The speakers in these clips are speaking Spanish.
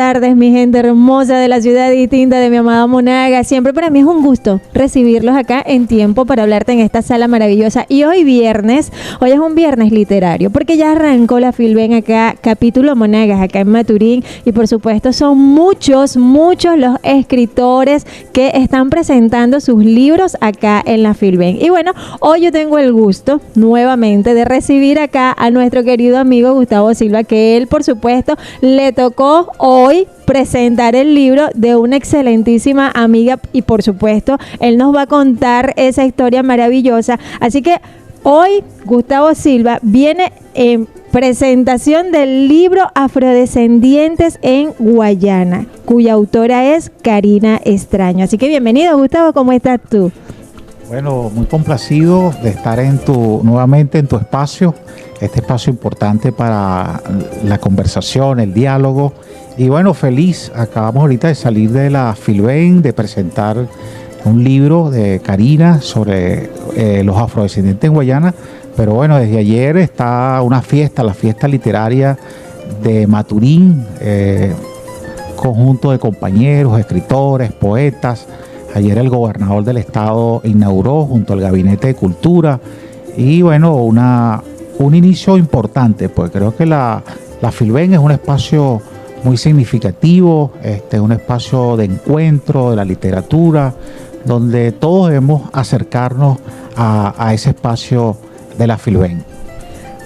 tardes, mi gente hermosa de la ciudad distinta de mi amada Monagas. Siempre para mí es un gusto recibirlos acá en tiempo para hablarte en esta sala maravillosa. Y hoy es un viernes literario, porque ya arrancó la Filben acá, capítulo Monagas, acá en Maturín. Y por supuesto son muchos los escritores que están presentando sus libros acá en la Filben. Y bueno, hoy yo tengo el gusto nuevamente de recibir acá a nuestro querido amigo Gustavo Silva, que él por supuesto le tocó hoy presentar el libro de una excelentísima amiga y por supuesto él nos va a contar esa historia maravillosa. Así que hoy Gustavo Silva viene en presentación del libro Afrodescendientes en Guayana, cuya autora es Karina Extraño. Así que bienvenido, Gustavo, ¿cómo estás tú? Bueno, muy complacido de estar nuevamente en tu espacio, este espacio importante para la conversación, el diálogo. Y bueno, feliz, acabamos ahorita de salir de la Filben, de presentar un libro de Karina sobre los afrodescendientes en Guayana. Pero bueno, desde ayer está una fiesta, la fiesta literaria de Maturín, conjunto de compañeros, escritores, poetas. Ayer el gobernador del estado inauguró junto al Gabinete de Cultura y bueno, un inicio importante, pues creo que la Filben es un espacio muy significativo, un espacio de encuentro de la literatura, donde todos debemos acercarnos a ese espacio de la Filben.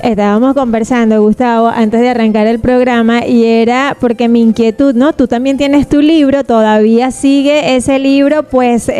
Estábamos conversando, Gustavo, antes de arrancar el programa y era porque mi inquietud, ¿no? Tú también tienes tu libro, todavía sigue ese libro, pues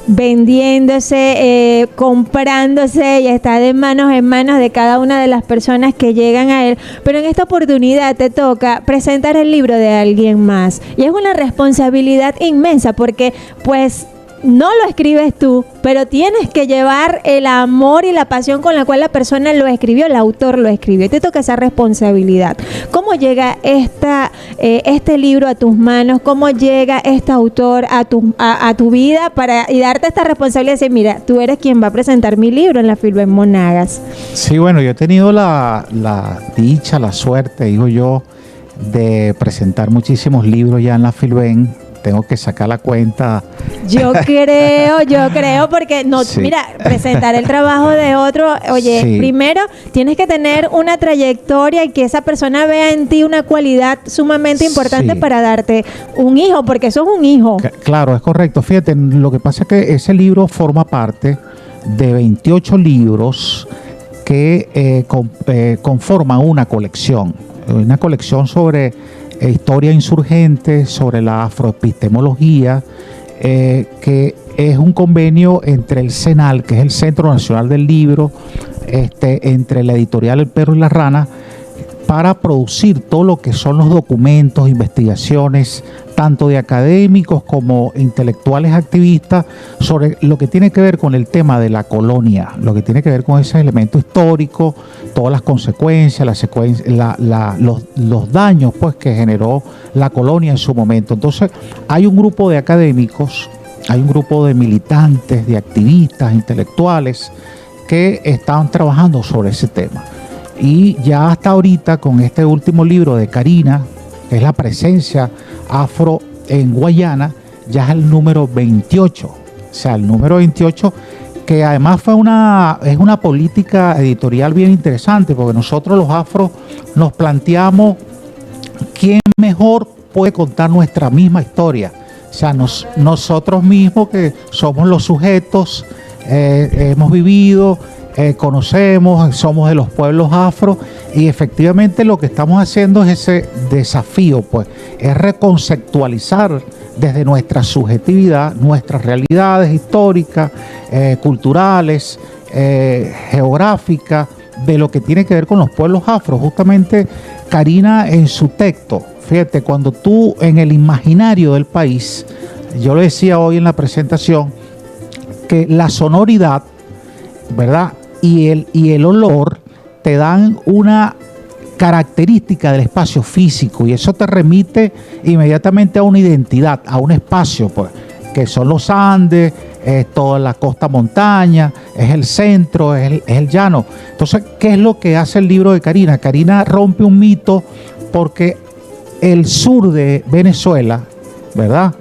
vendiéndose, comprándose y está de manos en manos de cada una de las personas que llegan a él, pero en esta oportunidad te toca presentar el libro de alguien más y es una responsabilidad inmensa porque pues no lo escribes tú, pero tienes que llevar el amor y la pasión con la cual la persona lo escribió, el autor lo escribió, y te toca esa responsabilidad. ¿Cómo llega este libro a tus manos? ¿Cómo llega este autor a tu vida y darte esta responsabilidad de decir, mira, tú eres quien va a presentar mi libro en la Filben Monagas? Sí, bueno, yo he tenido la dicha, la suerte, digo yo, de presentar muchísimos libros ya en la Filben. Tengo que sacar la cuenta. Yo creo, porque no, sí. Mira, presentar el trabajo de otro, oye, sí. Primero tienes que tener una trayectoria y que esa persona vea en ti una cualidad sumamente importante, sí, para darte un hijo, porque eso es un hijo. Claro, es correcto. Fíjate, lo que pasa es que ese libro forma parte de 28 libros que conforman una colección sobre historia insurgente, sobre la afroepistemología, que es un convenio entre el CENAL, que es el Centro Nacional del Libro, entre la editorial El Perro y la Rana, para producir todo lo que son los documentos, investigaciones, tanto de académicos como intelectuales activistas, sobre lo que tiene que ver con el tema de la colonia, lo que tiene que ver con ese elemento histórico, todas las consecuencias, los daños pues, que generó la colonia en su momento. Entonces, hay un grupo de académicos, hay un grupo de militantes, de activistas, intelectuales, que están trabajando sobre ese tema. Y ya hasta ahorita, con este último libro de Karina, que es la presencia afro en Guayana, ya es el número 28. O sea, el número 28, que además es una política editorial bien interesante, porque nosotros los afros nos planteamos quién mejor puede contar nuestra misma historia. O sea, nosotros mismos que somos los sujetos, hemos vivido, conocemos, somos de los pueblos afro y efectivamente lo que estamos haciendo es ese desafío, pues, es reconceptualizar desde nuestra subjetividad, nuestras realidades históricas, culturales, geográficas, de lo que tiene que ver con los pueblos afro. Justamente Karina en su texto, fíjate, cuando tú en el imaginario del país, yo lo decía hoy en la presentación, que la sonoridad, ¿verdad? Y el olor te dan una característica del espacio físico y eso te remite inmediatamente a una identidad, a un espacio, pues, que son los Andes, toda la costa montaña, es el centro, es el llano. Entonces, ¿qué es lo que hace el libro de Karina? Karina rompe un mito porque el sur de Venezuela, ¿verdad?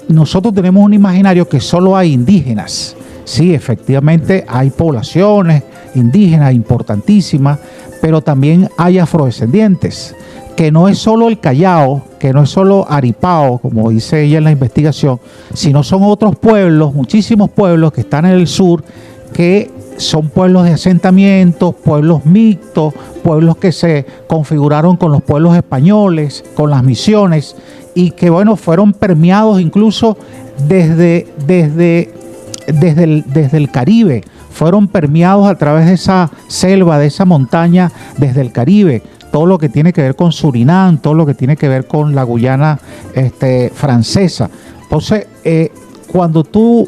Nosotros tenemos un imaginario que solo hay indígenas. Sí, efectivamente hay poblaciones indígenas importantísimas, pero también hay afrodescendientes, que no es solo el Callao, que no es solo Aripao, como dice ella en la investigación, sino son otros pueblos, muchísimos pueblos que están en el sur, que son pueblos de asentamientos, pueblos mixtos, pueblos que se configuraron con los pueblos españoles, con las misiones, y que bueno, fueron permeados incluso desde el Caribe, fueron permeados a través de esa selva, de esa montaña, desde el Caribe, todo lo que tiene que ver con Surinam, todo lo que tiene que ver con la Guyana francesa. Entonces, cuando tú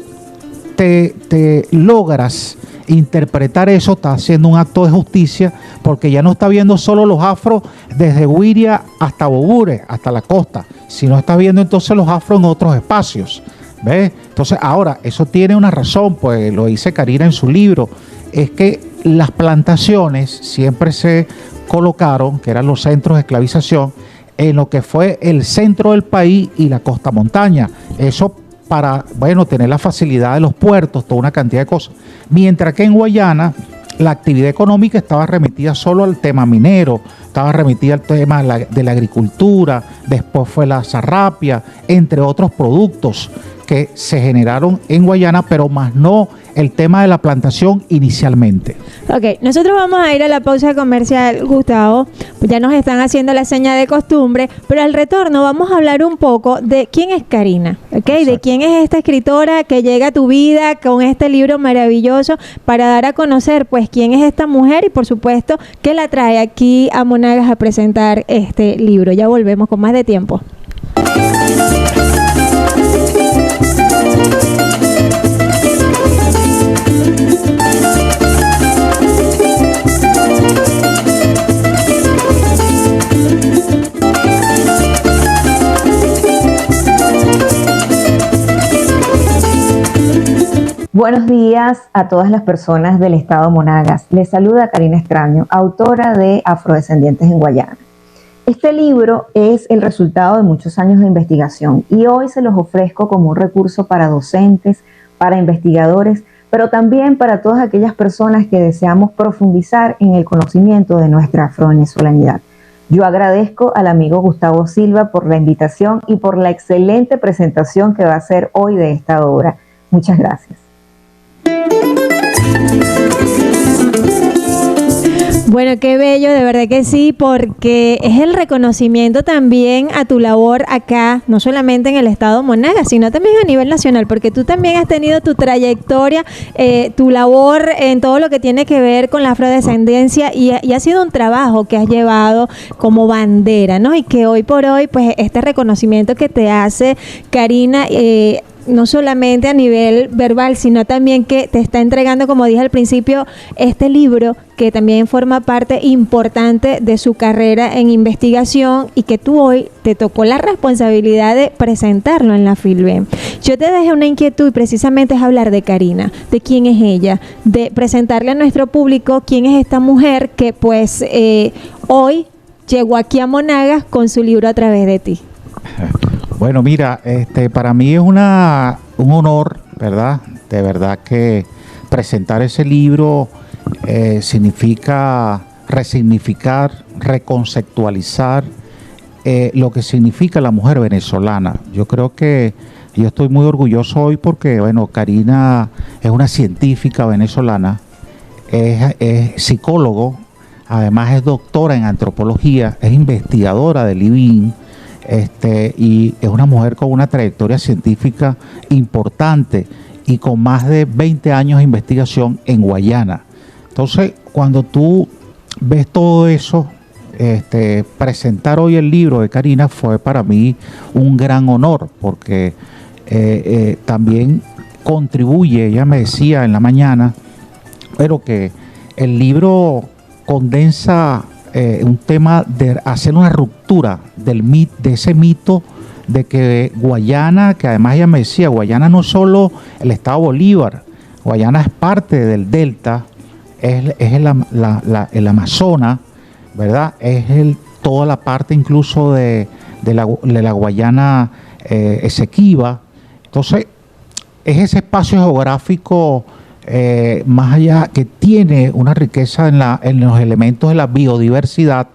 te logras interpretar eso, está haciendo un acto de justicia, porque ya no está viendo solo los afros desde Güiria hasta Bogure, hasta la costa, sino está viendo entonces los afros en otros espacios. ¿Ves? Entonces, ahora, eso tiene una razón, pues lo dice Karina en su libro, es que las plantaciones siempre se colocaron, que eran los centros de esclavización, en lo que fue el centro del país y la costa montaña. Eso para, bueno, tener la facilidad de los puertos, toda una cantidad de cosas. Mientras que en Guayana la actividad económica estaba remitida solo al tema minero, estaba remitida al tema de la agricultura, después fue la zarrapia, entre otros productos que se generaron en Guayana, pero más no el tema de la plantación inicialmente. Ok, nosotros vamos a ir a la pausa comercial, Gustavo. Ya nos están haciendo la seña de costumbre, pero al retorno vamos a hablar un poco de quién es Karina, ¿ok? De quién es esta escritora que llega a tu vida con este libro maravilloso para dar a conocer, pues, quién es esta mujer y, por supuesto, que la trae aquí a Monagas a presentar este libro. Ya volvemos con más de tiempo. Buenos días a todas las personas del estado Monagas. Les saluda Karina Extraño, autora de Afrodescendientes en Guayana. Este libro es el resultado de muchos años de investigación y hoy se los ofrezco como un recurso para docentes, para investigadores, pero también para todas aquellas personas que deseamos profundizar en el conocimiento de nuestra afrovenezolanidad. Yo agradezco al amigo Gustavo Silva por la invitación y por la excelente presentación que va a hacer hoy de esta obra. Muchas gracias. Bueno, qué bello, de verdad que sí, porque es el reconocimiento también a tu labor acá, no solamente en el estado Monagas, sino también a nivel nacional, porque tú también has tenido tu trayectoria, tu labor en todo lo que tiene que ver con la afrodescendencia y ha sido un trabajo que has llevado como bandera, ¿no? Y que hoy por hoy, pues este reconocimiento que te hace Karina, no solamente a nivel verbal, sino también que te está entregando, como dije al principio, este libro que también forma parte importante de su carrera en investigación y que tú hoy te tocó la responsabilidad de presentarlo en la Filben. Yo te dejé una inquietud y precisamente es hablar de Karina, de quién es ella, de presentarle a nuestro público quién es esta mujer que pues hoy llegó aquí a Monagas con su libro A través de ti. Bueno, mira, para mí es un honor, ¿verdad? De verdad que presentar ese libro significa resignificar, reconceptualizar lo que significa la mujer venezolana. Yo creo que yo estoy muy orgulloso hoy porque, bueno, Karina es una científica venezolana, es psicólogo, además es doctora en antropología, es investigadora del IBIN, y es una mujer con una trayectoria científica importante y con más de 20 años de investigación en Guayana. Entonces, cuando tú ves todo eso, presentar hoy el libro de Karina fue para mí un gran honor, porque también contribuye, ella me decía en la mañana, pero que el libro condensa un tema de hacer una ruptura de ese mito de que Guayana, que además ella me decía, Guayana no es solo el estado Bolívar, Guayana es parte del delta, es el Amazonas, ¿verdad? Es toda la parte incluso de la Guayana Esequiba. Entonces, es ese espacio geográfico más allá que tiene una riqueza en los elementos de la biodiversidad,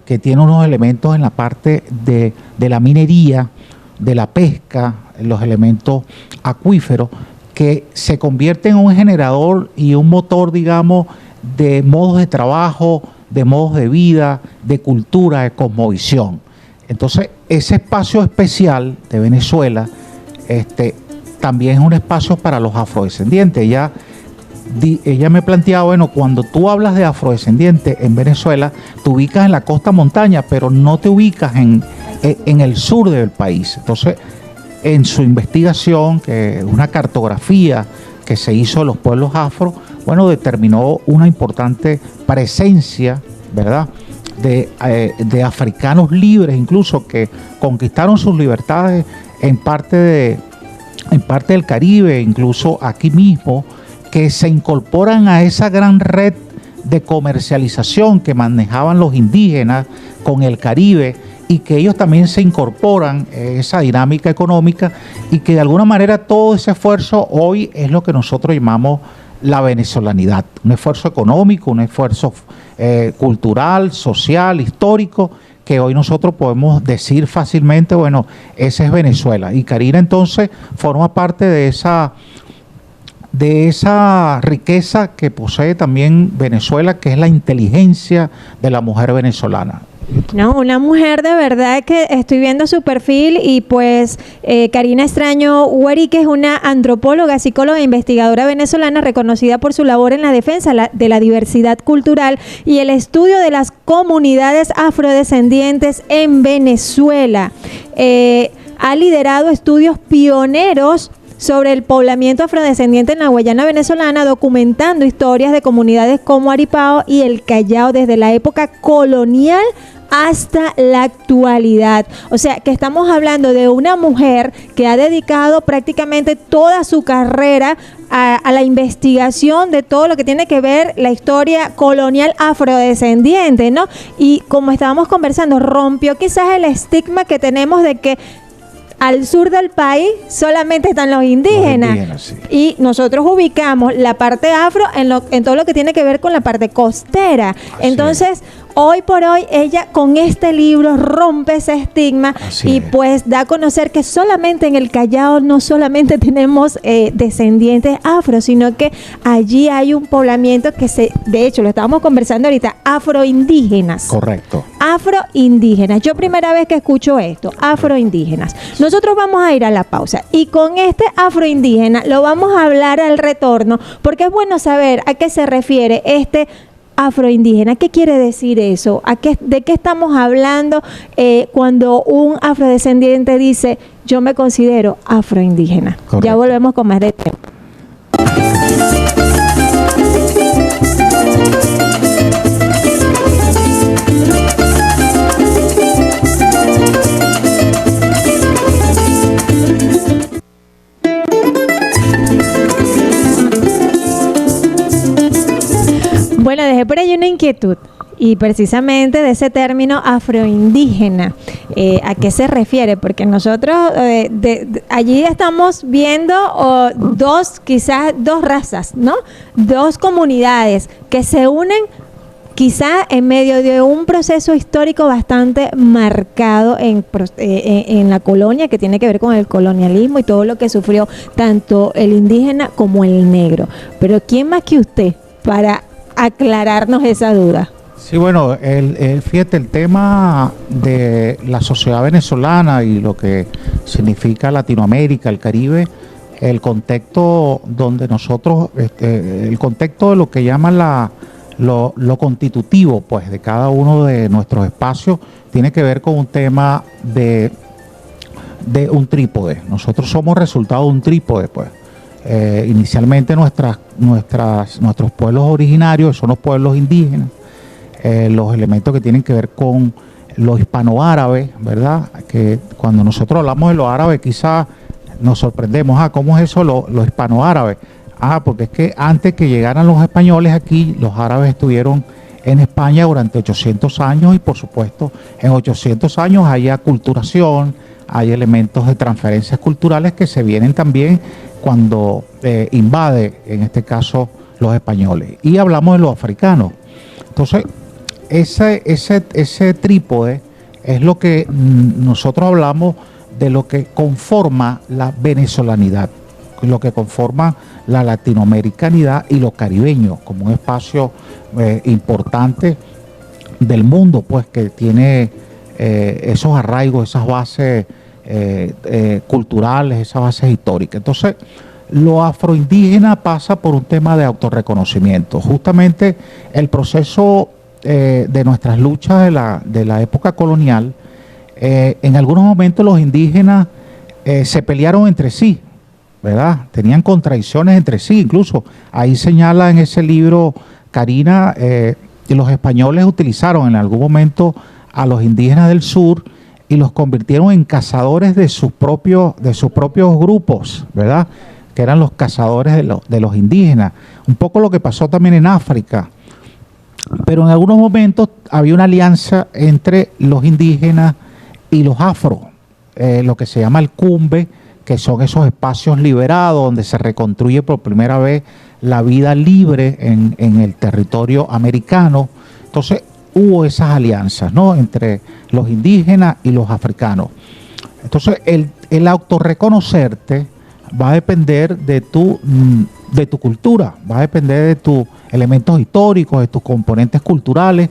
que tiene unos elementos en la parte de la minería, de la pesca, los elementos acuíferos, que se convierten en un generador y un motor, digamos, de modos de trabajo, de modos de vida, de cultura, de cosmovisión. Entonces, ese espacio especial de Venezuela también es un espacio para los afrodescendientes. Ella me planteaba, bueno, cuando tú hablas de afrodescendientes en Venezuela, te ubicas en la costa montaña, pero no te ubicas en el sur del país. Entonces, en su investigación, que es una cartografía que se hizo de los pueblos afro, bueno, determinó una importante presencia, ¿verdad?, de africanos libres, incluso que conquistaron sus libertades en parte del Caribe, incluso aquí mismo, que se incorporan a esa gran red de comercialización que manejaban los indígenas con el Caribe, y que ellos también se incorporan a esa dinámica económica, y que de alguna manera todo ese esfuerzo hoy es lo que nosotros llamamos la venezolanidad, un esfuerzo económico, un esfuerzo cultural, social, histórico, que hoy nosotros podemos decir fácilmente, bueno, ese es Venezuela. Y Karina entonces forma parte de esa riqueza que posee también Venezuela, que es la inteligencia de la mujer venezolana. No, una mujer de verdad que estoy viendo su perfil y pues Karina Extraño Huerique es una antropóloga, psicóloga e investigadora venezolana reconocida por su labor en la defensa de la diversidad cultural y el estudio de las comunidades afrodescendientes en Venezuela. Ha liderado estudios pioneros sobre el poblamiento afrodescendiente en la Guayana venezolana, documentando historias de comunidades como Aripao y el Callao desde la época colonial hasta la actualidad. O sea, que estamos hablando de una mujer que ha dedicado prácticamente toda su carrera a la investigación de todo lo que tiene que ver la historia colonial afrodescendiente, ¿no? Y como estábamos conversando, rompió quizás el estigma que tenemos de que al sur del país solamente están los indígenas, sí. Y nosotros ubicamos la parte afro en todo lo que tiene que ver con la parte costera. Así entonces, hoy por hoy, ella con este libro rompe ese estigma. Así y pues da a conocer que solamente en el Callao no solamente tenemos descendientes afro, sino que allí hay un poblamiento que de hecho, lo estábamos conversando ahorita, afroindígenas. Correcto. Afroindígenas. Yo primera vez que escucho esto, afroindígenas. Nosotros vamos a ir a la pausa y con este afroindígena lo vamos a hablar al retorno, porque es bueno saber a qué se refiere este afroindígena. ¿Qué quiere decir eso? ¿De qué estamos hablando cuando un afrodescendiente dice yo me considero afroindígena? Correcto. Ya volvemos con más de tema. Bueno, dejé por ahí una inquietud y precisamente de ese término afroindígena, ¿a qué se refiere? Porque nosotros allí estamos viendo quizás dos razas, ¿no? Dos comunidades que se unen quizá en medio de un proceso histórico bastante marcado en la colonia, que tiene que ver con el colonialismo y todo lo que sufrió tanto el indígena como el negro. Pero ¿quién más que usted para aclararnos esa duda? Sí, bueno, fíjate, el tema de la sociedad venezolana y lo que significa Latinoamérica, el Caribe, el contexto donde nosotros, el contexto de lo que llaman lo constitutivo, pues, de cada uno de nuestros espacios, tiene que ver con un tema de un trípode. Nosotros somos resultado de un trípode, pues. Inicialmente nuestros pueblos originarios son los pueblos indígenas, los elementos que tienen que ver con los hispanoárabes, ¿verdad? Que cuando nosotros hablamos de los árabes quizás nos sorprendemos, ¿cómo es eso los hispanoárabes? Porque es que antes que llegaran los españoles aquí, los árabes estuvieron en España durante 800 años y por supuesto en 800 años hay aculturación, hay elementos de transferencias culturales que se vienen también cuando invade, en este caso, los españoles. Y hablamos de los africanos. Entonces, ese trípode es lo que nosotros hablamos de lo que conforma la venezolanidad, lo que conforma la latinoamericanidad y lo caribeño, como un espacio importante del mundo, pues que tiene esos arraigos, esas bases culturales, esas bases históricas. Entonces, lo afroindígena pasa por un tema de autorreconocimiento. Justamente el proceso de nuestras luchas de la época colonial, en algunos momentos los indígenas se pelearon entre sí, ¿verdad? Tenían contradicciones entre sí, incluso ahí señala en ese libro Karina, que los españoles utilizaron en algún momento a los indígenas del sur y los convirtieron en cazadores de sus propios grupos, ¿verdad? Que eran los cazadores de los indígenas. Un poco lo que pasó también en África. Pero en algunos momentos había una alianza entre los indígenas y los afro, lo que se llama el cumbe, que son esos espacios liberados donde se reconstruye por primera vez la vida libre en el territorio americano. Entonces hubo esas alianzas, ¿no?, entre los indígenas y los africanos. Entonces el autorreconocerte va a depender de tu cultura, va a depender de tus elementos históricos, de tus componentes culturales.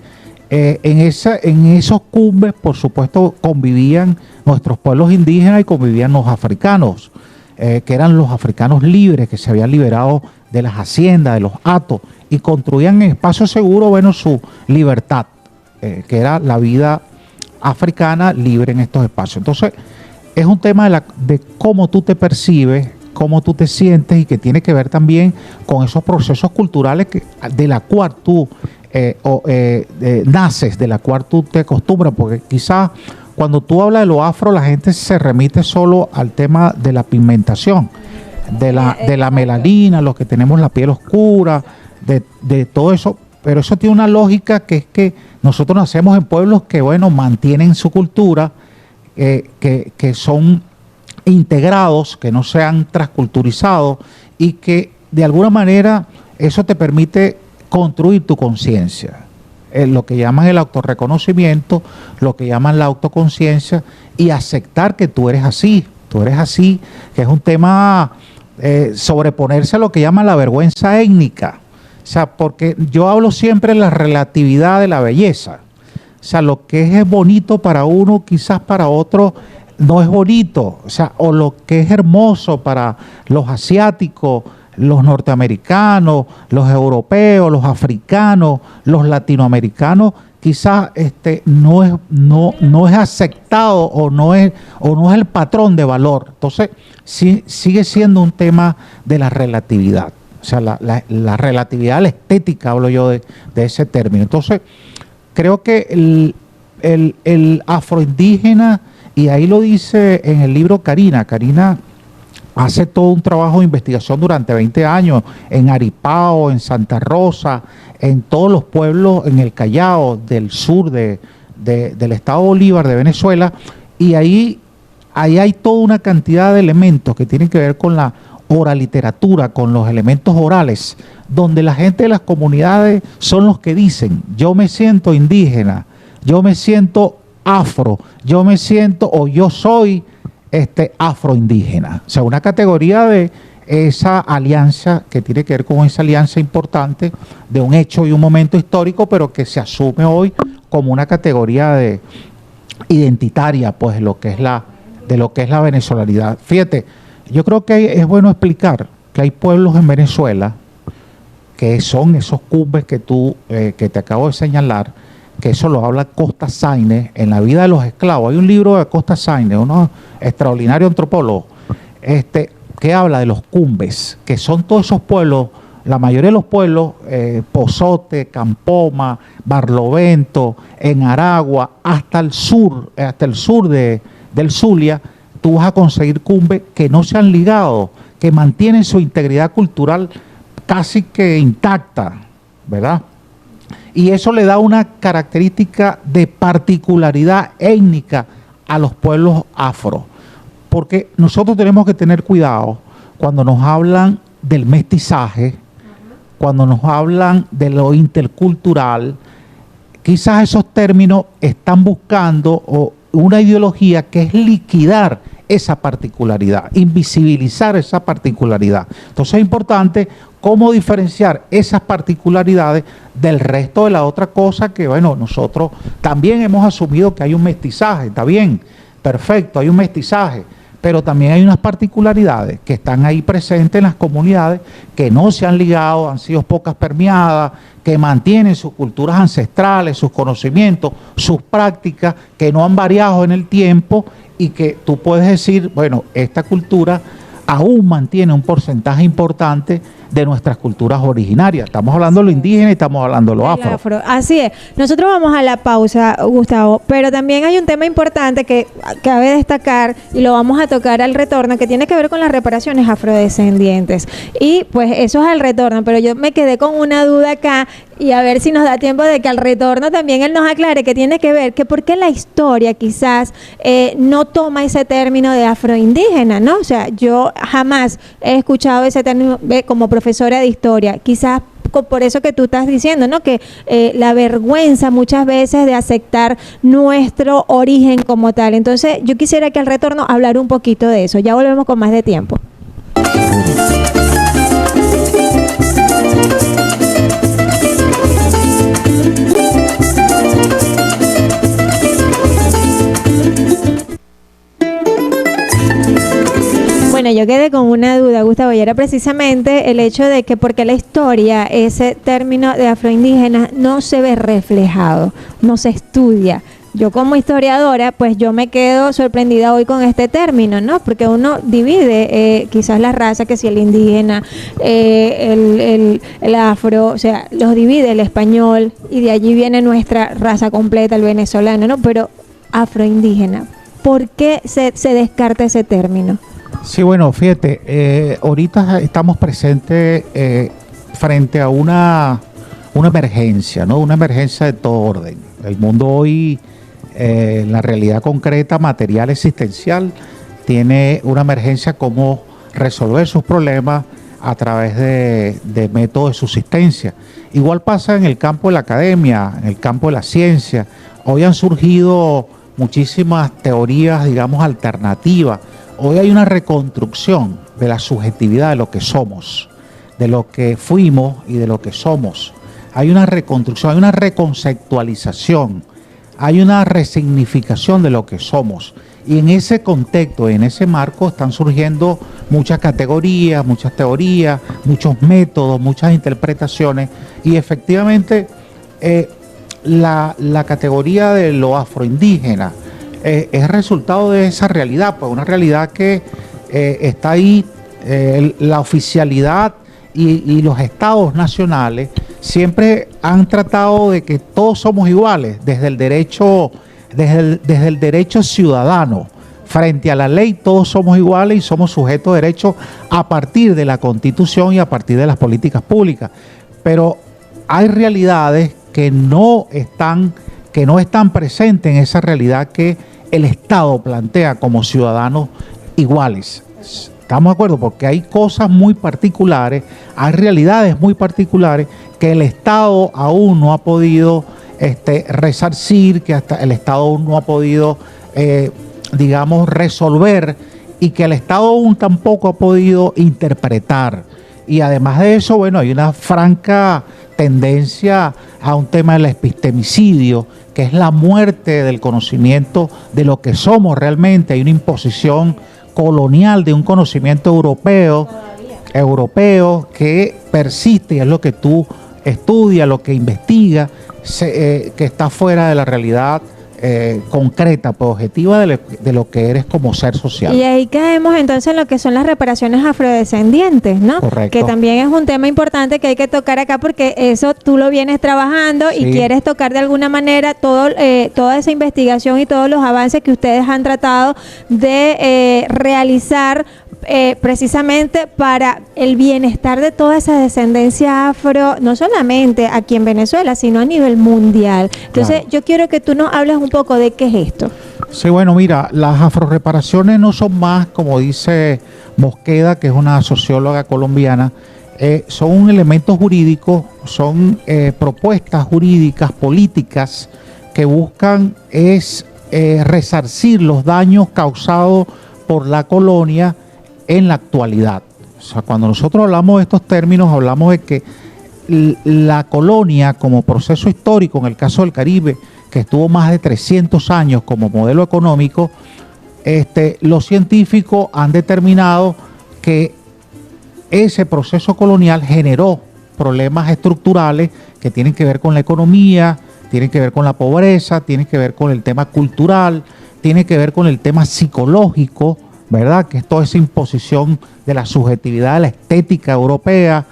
En esos cumbres, por supuesto, convivían nuestros pueblos indígenas y convivían los africanos, que eran los africanos libres, que se habían liberado de las haciendas, de los hatos, y construían en espacio seguro, bueno, su libertad, que era la vida africana libre en estos espacios. Entonces, es un tema de cómo tú te percibes, cómo tú te sientes, y que tiene que ver también con esos procesos culturales de la cual tú naces, de la cual tú te acostumbras, porque quizás cuando tú hablas de lo afro, la gente se remite solo al tema de la pigmentación, de la melanina, los que tenemos la piel oscura, de todo eso, pero eso tiene una lógica, que es que nosotros nacemos en pueblos que, bueno, mantienen su cultura, que son integrados, que no se han transculturizado, y que de alguna manera eso te permite construir tu conciencia, lo que llaman el autorreconocimiento, lo que llaman la autoconciencia, y aceptar que tú eres así, que es un tema, sobreponerse a lo que llaman la vergüenza étnica. O sea, porque yo hablo siempre de la relatividad de la belleza. O sea, lo que es bonito para uno, quizás para otro no es bonito. O sea, o lo que es hermoso para los asiáticos, los norteamericanos, los europeos, los africanos, los latinoamericanos, quizás no es aceptado o no es el patrón de valor. Entonces, sí, sigue siendo un tema de la relatividad. O sea, la relatividad, la estética, hablo yo de ese término. Entonces, creo que el afroindígena, y ahí lo dice en el libro Karina hace todo un trabajo de investigación durante 20 años en Aripao, en Santa Rosa, en todos los pueblos, en el Callao, del sur del estado Bolívar, de Venezuela, y ahí hay toda una cantidad de elementos que tienen que ver con la oraliteratura, con los elementos orales, donde la gente de las comunidades son los que dicen: yo me siento indígena, yo me siento afro, yo me siento, o yo soy afroindígena. O sea, una categoría de esa alianza que tiene que ver con esa alianza importante de un hecho y un momento histórico, pero que se asume hoy como una categoría identitaria, pues, de lo que es la venezolanidad. Fíjate, yo creo que es bueno explicar que hay pueblos en Venezuela que son esos cumbres que te acabo de señalar, que eso lo habla Costa Sainz en La vida de los esclavos. Hay un libro de Costa Sainz, un extraordinario antropólogo, que habla de los cumbres, que son todos esos pueblos, la mayoría de los pueblos, Pozote, Campoma, Barlovento, en Aragua, hasta el sur del Zulia, tú vas a conseguir cumbres que no se han ligado, que mantienen su integridad cultural casi que intacta, ¿verdad? Y eso le da una característica de particularidad étnica a los pueblos afro. Porque nosotros tenemos que tener cuidado cuando nos hablan del mestizaje, cuando nos hablan de lo intercultural. Quizás esos términos están buscando una ideología que es liquidar esa particularidad, invisibilizar esa particularidad. Entonces es importante cómo diferenciar esas particularidades del resto de la otra cosa que, bueno, nosotros también hemos asumido que hay un mestizaje, está bien, perfecto, hay un mestizaje, pero también hay unas particularidades que están ahí presentes en las comunidades, que no se han ligado, han sido pocas permeadas, que mantienen sus culturas ancestrales, sus conocimientos, sus prácticas, que no han variado en el tiempo y que tú puedes decir, bueno, esta cultura aún mantiene un porcentaje importante de nuestras culturas originarias. Estamos hablando de lo indígena y estamos hablando de lo afro. Así es. Nosotros vamos a la pausa, Gustavo, pero también hay un tema importante que cabe destacar y lo vamos a tocar al retorno, que tiene que ver con las reparaciones afrodescendientes. Y pues eso es al retorno, pero yo me quedé con una duda acá y a ver si nos da tiempo de que al retorno también él nos aclare que tiene que ver que por qué la historia quizás no toma ese término de afroindígena, ¿no? O sea, yo jamás he escuchado ese término como profesora de historia, quizás por eso que tú estás diciendo, ¿no? Que la vergüenza muchas veces de aceptar nuestro origen como tal. Entonces, yo quisiera que al retorno hablar un poquito de eso. Ya volvemos con más de tiempo. Bueno, yo quedé con una duda, Gustavo, y era precisamente el hecho de que porque la historia, ese término de afroindígena no se ve reflejado, no se estudia. Yo como historiadora, pues yo me quedo sorprendida hoy con este término, ¿no? Porque uno divide quizás la raza, que si el indígena, el afro, o sea, los divide el español y de allí viene nuestra raza completa, el venezolano, ¿no? Pero afroindígena, ¿por qué se descarta ese término? Sí, bueno, fíjate, ahorita estamos presentes frente a una emergencia, ¿no? Una emergencia de todo orden. El mundo hoy, la realidad concreta, material, existencial, tiene una emergencia como resolver sus problemas a través de métodos de subsistencia. Igual pasa en el campo de la academia, en el campo de la ciencia. Hoy han surgido muchísimas teorías, digamos, alternativas. Hoy hay una reconstrucción de la subjetividad de lo que somos, de lo que fuimos y de lo que somos. Hay una reconstrucción, hay una reconceptualización, hay una resignificación de lo que somos. Y en ese contexto, en ese marco, están surgiendo muchas categorías, muchas teorías, muchos métodos, muchas interpretaciones. Y efectivamente, la categoría de lo afroindígena es resultado de esa realidad, pues una realidad que está ahí, la oficialidad y los estados nacionales siempre han tratado de que todos somos iguales, desde el derecho ciudadano. Frente a la ley todos somos iguales y somos sujetos de derechos a partir de la Constitución y a partir de las políticas públicas. Pero hay realidades que no están presentes en esa realidad que el Estado plantea como ciudadanos iguales. ¿Estamos de acuerdo? Porque hay cosas muy particulares, hay realidades muy particulares que el Estado aún no ha podido resarcir, que hasta el Estado aún no ha podido, digamos, resolver y que el Estado aún tampoco ha podido interpretar. Y además de eso, bueno, hay una franca tendencia a un tema del epistemicidio, que es la muerte del conocimiento de lo que somos realmente. Hay una imposición colonial de un conocimiento europeo que persiste, y es lo que tú estudias, lo que investigas, que está fuera de la realidad concreta, pues, objetiva de lo que eres como ser social. Y ahí caemos entonces en lo que son las reparaciones afrodescendientes, ¿no? Correcto. Que también es un tema importante que hay que tocar acá porque eso tú lo vienes trabajando y quieres tocar de alguna manera toda esa investigación y todos los avances que ustedes han tratado de realizar precisamente para el bienestar de toda esa descendencia afro, no solamente aquí en Venezuela, sino a nivel mundial. Entonces, Claro. yo quiero que tú nos hables un poco de qué es esto. Sí, bueno, mira, las afrorreparaciones no son más, como dice Mosqueda, que es una socióloga colombiana, son un elemento jurídico, son propuestas jurídicas, políticas, que buscan resarcir los daños causados por la colonia en la actualidad. O sea, cuando nosotros hablamos de estos términos, hablamos de que la colonia como proceso histórico, en el caso del Caribe, que estuvo más de 300 años como modelo económico, los científicos han determinado que ese proceso colonial generó problemas estructurales que tienen que ver con la economía, tienen que ver con la pobreza, tienen que ver con el tema cultural, tiene que ver con el tema psicológico, ¿verdad? Que es toda esa imposición de la subjetividad de la estética europea,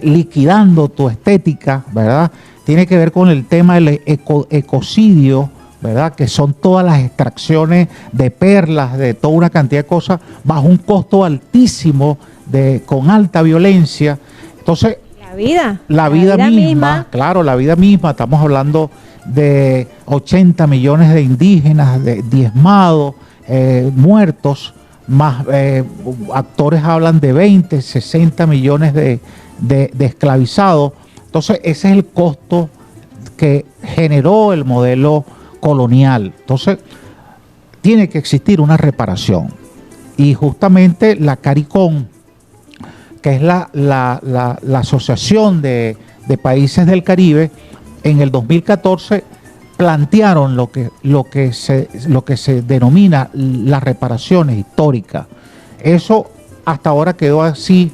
liquidando tu estética, ¿verdad? Tiene que ver con el tema del ecocidio, ¿verdad? Que son todas las extracciones de perlas, de toda una cantidad de cosas, bajo un costo altísimo, con alta violencia. Entonces, la vida misma, claro, la vida misma, estamos hablando de 80 millones de indígenas diezmados, muertos, más actores hablan de 20, 60 millones de esclavizados. Entonces, ese es el costo que generó el modelo colonial. Entonces, tiene que existir una reparación. Y justamente la CARICOM, que es la Asociación de Países del Caribe, en el 2014 plantearon lo que se denomina las reparaciones históricas. Eso hasta ahora quedó así.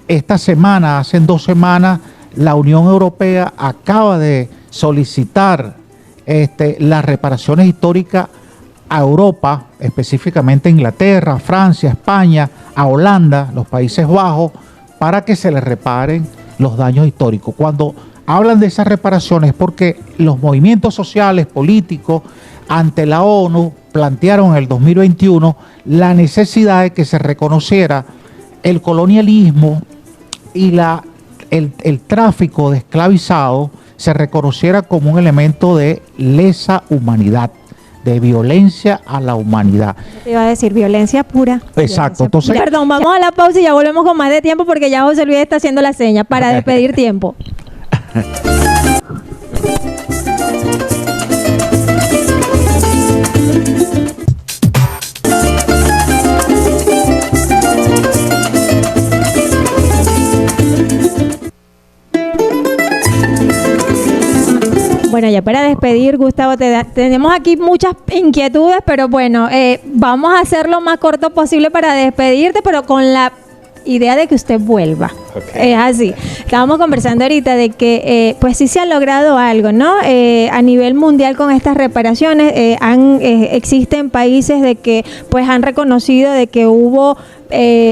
Esta semana, hace 2 semanas, la Unión Europea acaba de solicitar las reparaciones históricas a Europa, específicamente a Inglaterra, a Francia, a España, a Holanda, los Países Bajos, para que se les reparen los daños históricos. Cuando hablan de esas reparaciones, porque los movimientos sociales, políticos, ante la ONU, plantearon en el 2021 la necesidad de que se reconociera el colonialismo y el tráfico de esclavizados, se reconociera como un elemento de lesa humanidad, de violencia a la humanidad. Te iba a decir violencia pura. Exacto. Entonces, perdón, vamos a la pausa y ya volvemos con más de tiempo porque ya José Luis está haciendo la seña para despedir tiempo. Bueno, ya para despedir, Gustavo, tenemos aquí muchas inquietudes, pero bueno, vamos a hacerlo lo más corto posible para despedirte, pero con la idea de que usted vuelva. Okay. Es así. Estábamos conversando ahorita de que pues sí se ha logrado algo, ¿no? A nivel mundial con estas reparaciones, existen países de que pues han reconocido de que hubo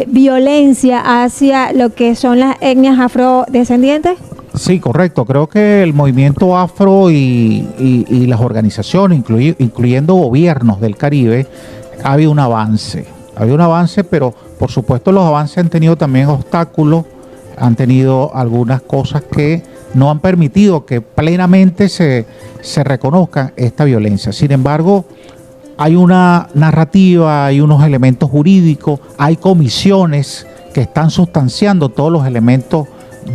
violencia hacia lo que son las etnias afrodescendientes. Sí, correcto. Creo que el movimiento afro y las organizaciones, incluyendo gobiernos del Caribe, ha habido un avance. Ha habido un avance, pero por supuesto los avances han tenido también obstáculos, han tenido algunas cosas que no han permitido que plenamente se reconozca esta violencia. Sin embargo, hay una narrativa, hay unos elementos jurídicos, hay comisiones que están sustanciando todos los elementos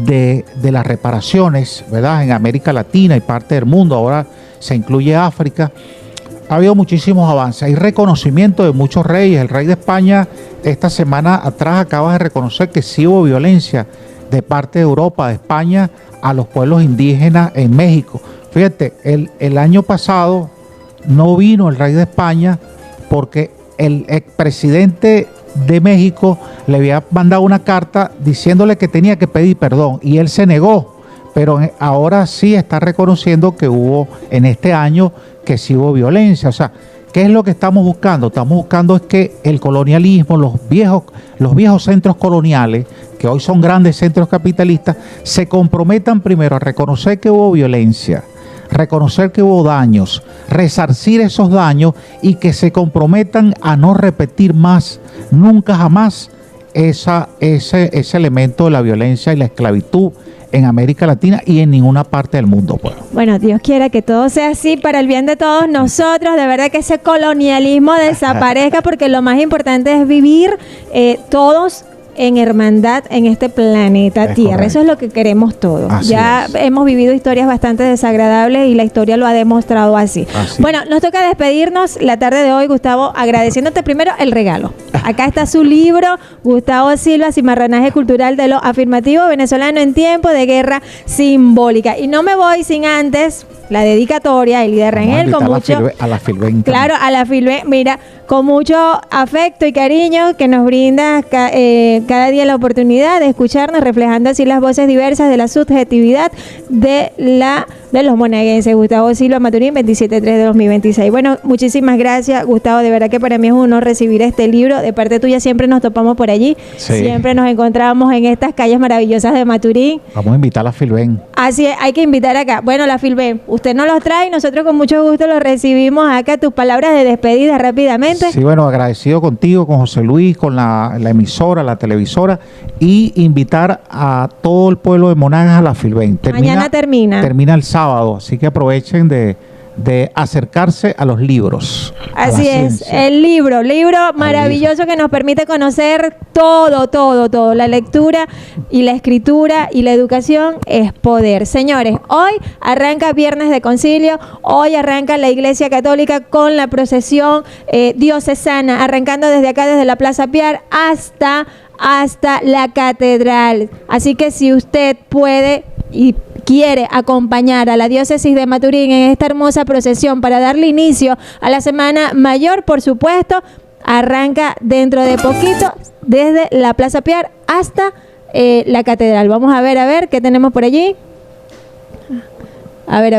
de las reparaciones, ¿verdad? En América Latina y parte del mundo, ahora se incluye África. Ha habido muchísimos avances, hay reconocimiento de muchos reyes. El rey de España esta semana atrás acaba de reconocer que sí hubo violencia de parte de Europa, de España, a los pueblos indígenas en México. Fíjate, el año pasado no vino el rey de España porque el expresidente de México le había mandado una carta diciéndole que tenía que pedir perdón y él se negó, pero ahora sí está reconociendo que hubo en este año que sí hubo violencia. O sea, ¿qué es lo que estamos buscando? Estamos buscando es que el colonialismo, los viejos centros coloniales, que hoy son grandes centros capitalistas, se comprometan primero a reconocer que hubo violencia, reconocer que hubo daños, resarcir esos daños y que se comprometan a no repetir más, nunca jamás, ese elemento de la violencia y la esclavitud en América Latina y en ninguna parte del mundo, pues. Bueno, Dios quiera que todo sea así para el bien de todos nosotros, de verdad que ese colonialismo desaparezca, porque lo más importante es vivir todos en hermandad en este planeta Tierra. Correcto. Eso es lo que queremos todos. Así Ya es. hemos vivido historias bastante desagradables y la historia lo ha demostrado así. Bueno, nos toca despedirnos la tarde de hoy, Gustavo, agradeciéndote primero el regalo. Acá está su libro, Gustavo Silva, Cimarronaje Cultural de lo Afirmativo Venezolano en Tiempo de Guerra Simbólica. Y no me voy sin antes la dedicatoria, Elida Rangel, con mucho... A la Filben. Claro, a la Filben, mira, con mucho afecto y cariño que nos brinda cada día la oportunidad de escucharnos, reflejando así las voces diversas de la subjetividad de los monaguenses. Gustavo Silva Maturín, 27/3 de 2026. Bueno, muchísimas gracias, Gustavo. De verdad que para mí es un honor recibir este libro. De parte tuya siempre nos topamos por allí. Sí. Siempre nos encontramos en estas calles maravillosas de Maturín. Vamos a invitar a la Filben. Así es, hay que invitar acá. Bueno, la Filben, usted nos los trae y nosotros con mucho gusto los recibimos acá. Tus palabras de despedida rápidamente. Sí, bueno, agradecido contigo, con José Luis, con la emisora, la televisora, y invitar a todo el pueblo de Monagas a la Filben. Mañana termina. Termina el sábado, así que aprovechen de acercarse a los libros. Así es, el libro maravilloso que nos permite conocer todo. La lectura y la escritura y la educación es poder. Señores, hoy arranca Viernes de Concilio, hoy arranca la Iglesia Católica con la procesión diocesana, arrancando desde acá, desde la Plaza Piar hasta la Catedral. Así que si usted puede y quiere acompañar a la diócesis de Maturín en esta hermosa procesión para darle inicio a la Semana Mayor, por supuesto, arranca dentro de poquito desde la Plaza Piar hasta la Catedral. Vamos a ver qué tenemos por allí. A ver,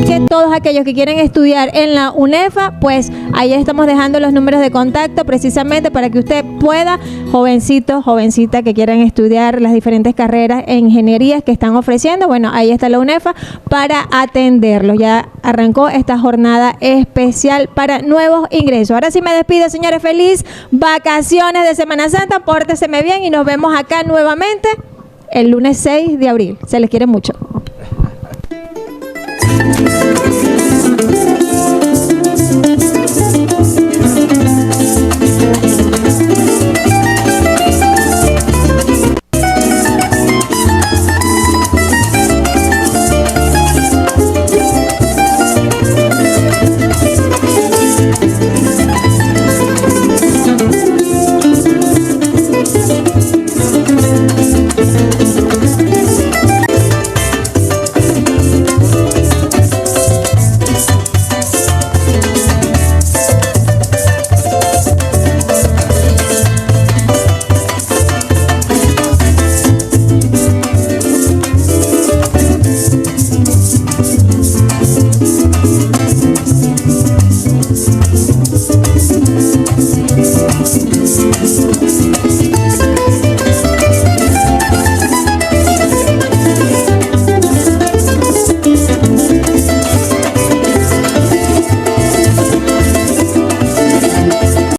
que todos aquellos que quieren estudiar en la UNEFA, pues ahí estamos dejando los números de contacto precisamente para que usted pueda, jovencito, jovencita que quieran estudiar las diferentes carreras e ingenierías que están ofreciendo, bueno, ahí está la UNEFA para atenderlos. Ya arrancó esta jornada especial para nuevos ingresos. Ahora sí me despido, señores, feliz vacaciones de Semana Santa, pórteseme bien y nos vemos acá nuevamente el lunes 6 de abril. Se les quiere mucho.